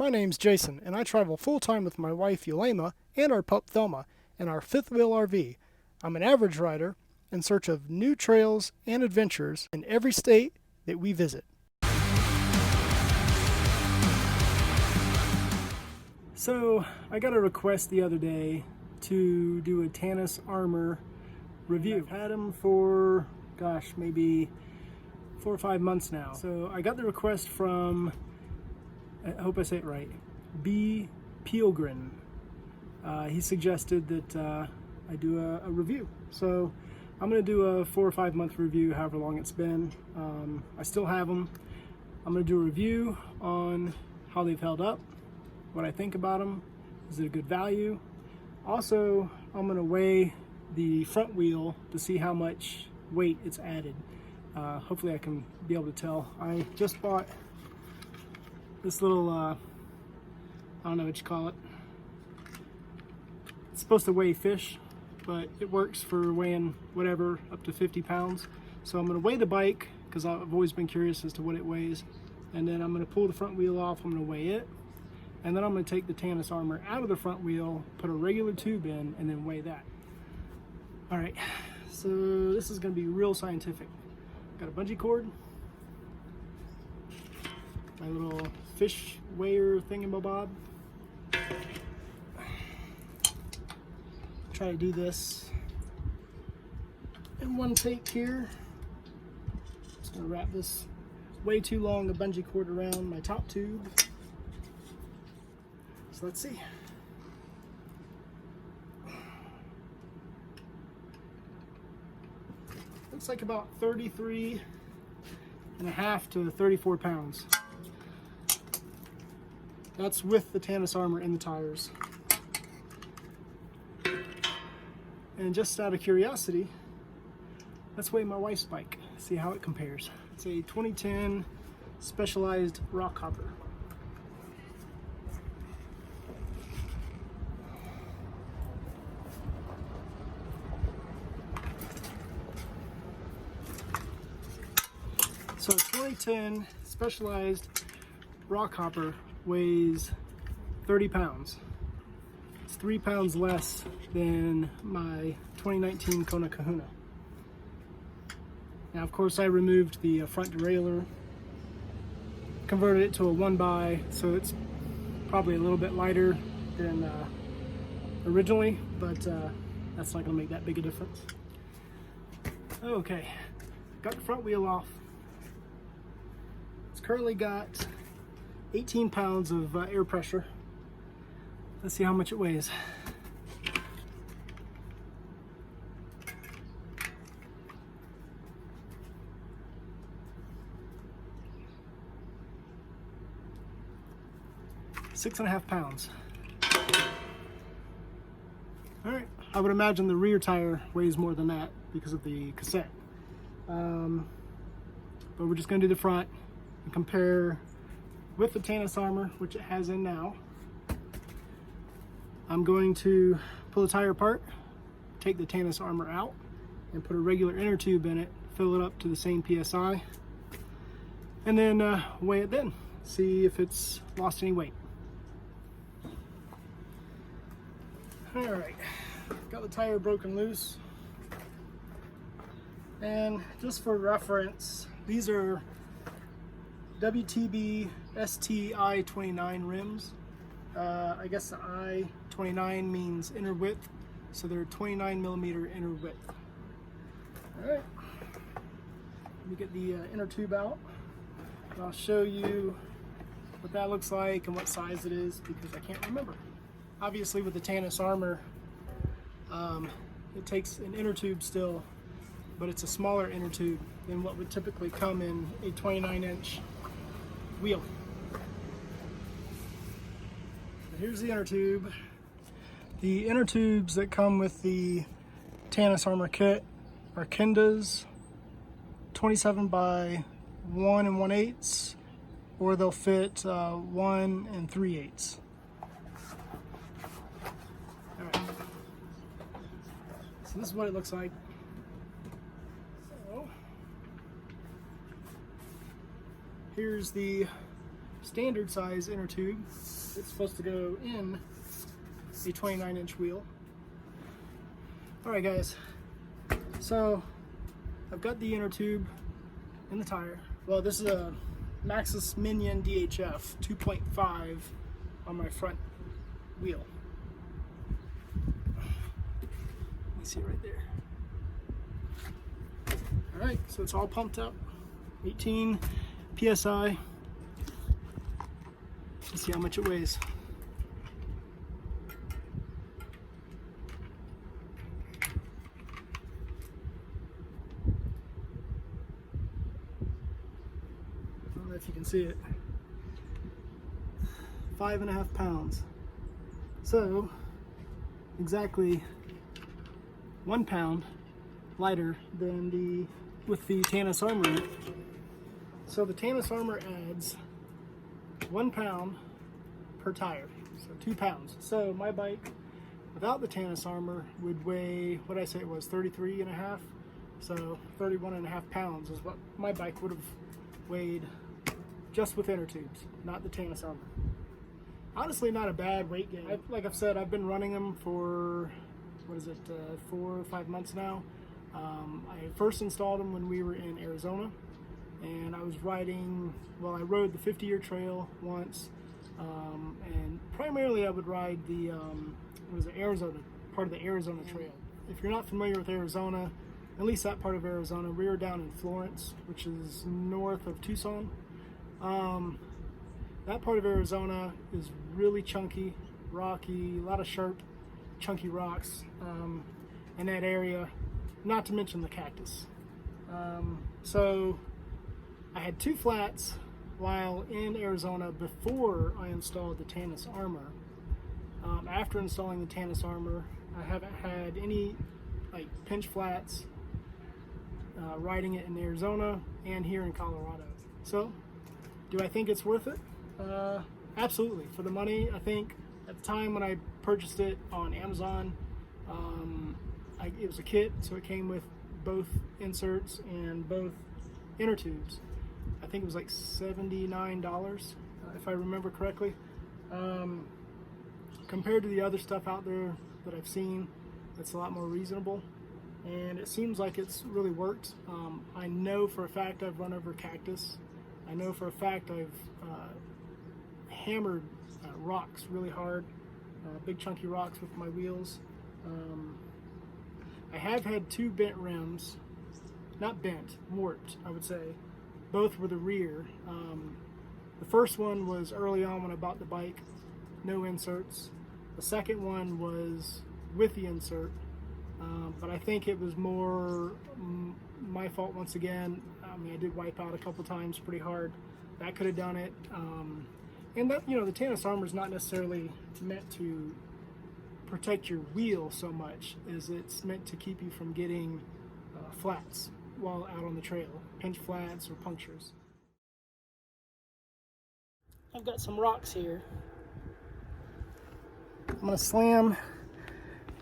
My name's Jason, and I travel full-time with my wife Yulema and our pup Thelma in our fifth wheel RV. I'm an average rider in search of new trails and adventures in every state that we visit. So, I got a request the other day to do a Tannus Armour review. I've had them for, maybe 4 or 5 months now. So I got the request from, I hope I say it right, B. Pilgrim. He suggested that I do a review. So I'm going to do a 4 or 5 month review, however long it's been. I still have them. I'm going to do a review on how they've held up, what I think about them, is it a good value. Also, I'm going to weigh the front wheel to see how much weight it's added. Hopefully I can be able to tell. I just bought this little, I don't know what you call it. It's supposed to weigh fish, but it works for weighing whatever up to 50 pounds. So I'm going to weigh the bike because I've always been curious as to what it weighs. And then I'm going to pull the front wheel off, I'm going to weigh it. And then I'm going to take the Tannus Armour out of the front wheel, put a regular tube in, and then weigh that. All right, so this is going to be real scientific. Got a bungee cord, my little fish weigher thingamabob. Try to do this in one take here. Just going to wrap this way too long a bungee cord around my top tube. So let's see. Looks like about 33.5 to 34 pounds. That's with the Tannus Armour in the tires. And just out of curiosity, let's weigh my wife's bike, see how it compares. It's a 2010 Specialized rock hopper. So 2010 Specialized rock hopper weighs 30 pounds. It's 3 pounds less than my 2019 Kona Kahuna. Now, of course, I removed the front derailleur, converted it to a 1x, so it's probably a little bit lighter than originally, but that's not going to make that big a difference. Okay, got the front wheel off. It's currently got 18 pounds of air pressure. Let's see how much it weighs. Six and a half pounds. All right, I would imagine the rear tire weighs more than that because of the cassette. But we're just gonna do the front and compare with the Tannus Armour, which it has in now. I'm going to pull the tire apart, take the Tannus Armour out, and put a regular inner tube in it, fill it up to the same PSI, and then weigh it then, see if it's lost any weight. All right, got the tire broken loose. And just for reference, these are WTB ST I-29 rims. I guess the I-29 means inner width, so they're 29 millimeter inner width. All right, let me get the inner tube out. I'll show you what that looks like and what size it is because I can't remember. Obviously with the Tannus Armour, it takes an inner tube still, but it's a smaller inner tube than what would typically come in a 29-inch wheel. Here's the inner tube. The inner tubes that come with the Tannus Armour kit are Kendas, 27 by 1 1/8, or they'll fit 1 3/8. All right. So this is what it looks like. So here's the standard size inner tube. It's supposed to go in a 29-inch wheel. Alright guys, so I've got the inner tube in the tire. Well, this is a Maxxis Minion DHF 2.5 on my front wheel. You see it right there. Alright, so it's all pumped up. 18 PSI. Let's see how much it weighs. I don't know if you can see it. 5.5 pounds. So, exactly 1 pound lighter than with the Tannus Armour. So the Tannus Armour adds 1 pound per tire, so 2 pounds. So my bike without the Tannus Armour would weigh, what did I say it was, 33.5? So 31.5 pounds is what my bike would have weighed just with inner tubes, not the Tannus Armour. Honestly, not a bad weight gain. Like I've said, I've been running them for, 4 or 5 months now. I first installed them when we were in Arizona, and I was riding, well, I rode the 50-year trail once, and primarily I would ride the, Arizona, part of the Arizona Trail. If you're not familiar with Arizona, at least that part of Arizona, we were down in Florence, which is north of Tucson. That part of Arizona is really chunky, rocky, a lot of sharp, chunky rocks in that area, not to mention the cactus. So I had 2 flats while in Arizona before I installed the Tannus Armour. After installing the Tannus Armour, I haven't had any pinch flats riding it in Arizona and here in Colorado. So, do I think it's worth it? Absolutely. For the money, I think at the time when I purchased it on Amazon, it was a kit, so it came with both inserts and both inner tubes. I think it was like $79, if I remember correctly. Compared to the other stuff out there that I've seen, it's a lot more reasonable, and it seems like it's really worked. I know for a fact I've run over cactus. I know for a fact I've hammered rocks really hard, big chunky rocks with my wheels. I have had 2 bent rims, not bent, warped, I would say. Both were the rear. The first one was early on when I bought the bike, no inserts. The second one was with the insert, but I think it was more my fault once again. I mean, I did wipe out a couple times pretty hard. That could have done it. And that, the Tannus Armour is not necessarily meant to protect your wheel so much as it's meant to keep you from getting flats while out on the trail, pinch flats or punctures. I've got some rocks here. I'm going to slam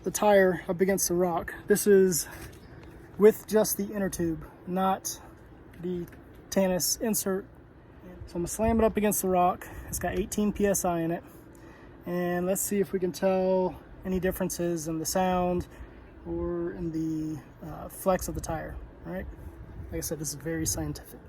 the tire up against the rock. This is with just the inner tube, not the Tannus insert. So I'm going to slam it up against the rock. It's got 18 PSI in it. And let's see if we can tell any differences in the sound or in the flex of the tire. All right. Like I said, this is very scientific.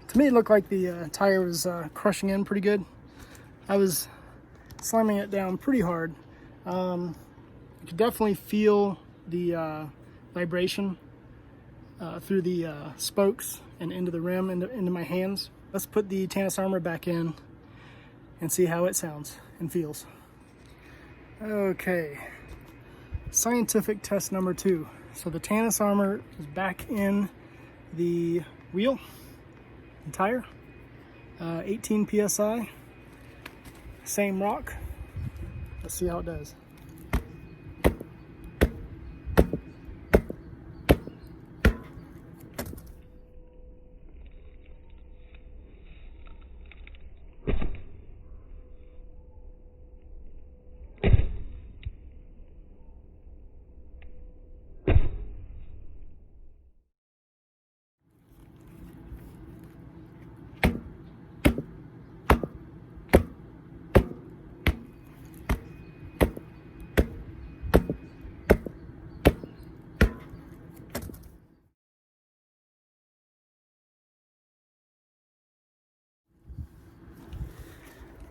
To me, it looked like the tire was crushing in pretty good. I was slamming it down pretty hard. You could definitely feel the vibration through the spokes and into the rim, into my hands. Let's put the Tannus Armour back in and see how it sounds and feels. Okay, scientific test number 2. So the Tannus Armour is back in the wheel and tire, 18 PSI, same rock. Let's see how it does.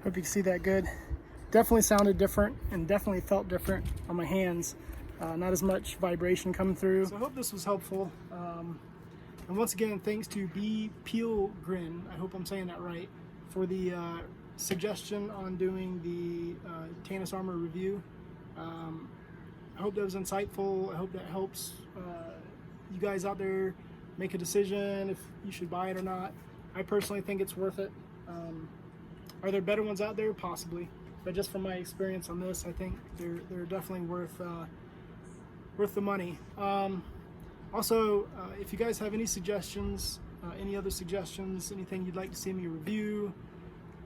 Hope you can see that good. Definitely sounded different and definitely felt different on my hands. Not as much vibration coming through. So I hope this was helpful. And once again, thanks to B. Peel Grin, I hope I'm saying that right, for the suggestion on doing the Tannus Armour review. I hope that was insightful. I hope that helps you guys out there make a decision if you should buy it or not. I personally think it's worth it. Are there better ones out there? Possibly. But just from my experience on this, I think they're definitely worth the money. Also, if you guys have any suggestions, any other suggestions, anything you'd like to see me review,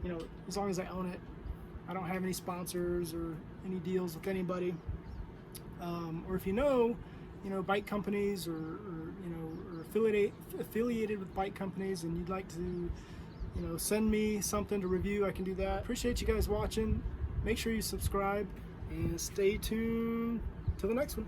you know, as long as I own it, I don't have any sponsors or any deals with anybody. Or if you know, bike companies or affiliated with bike companies, and you'd like to, send me something to review, I can do that. Appreciate you guys watching. Make sure you subscribe and stay tuned till the next one.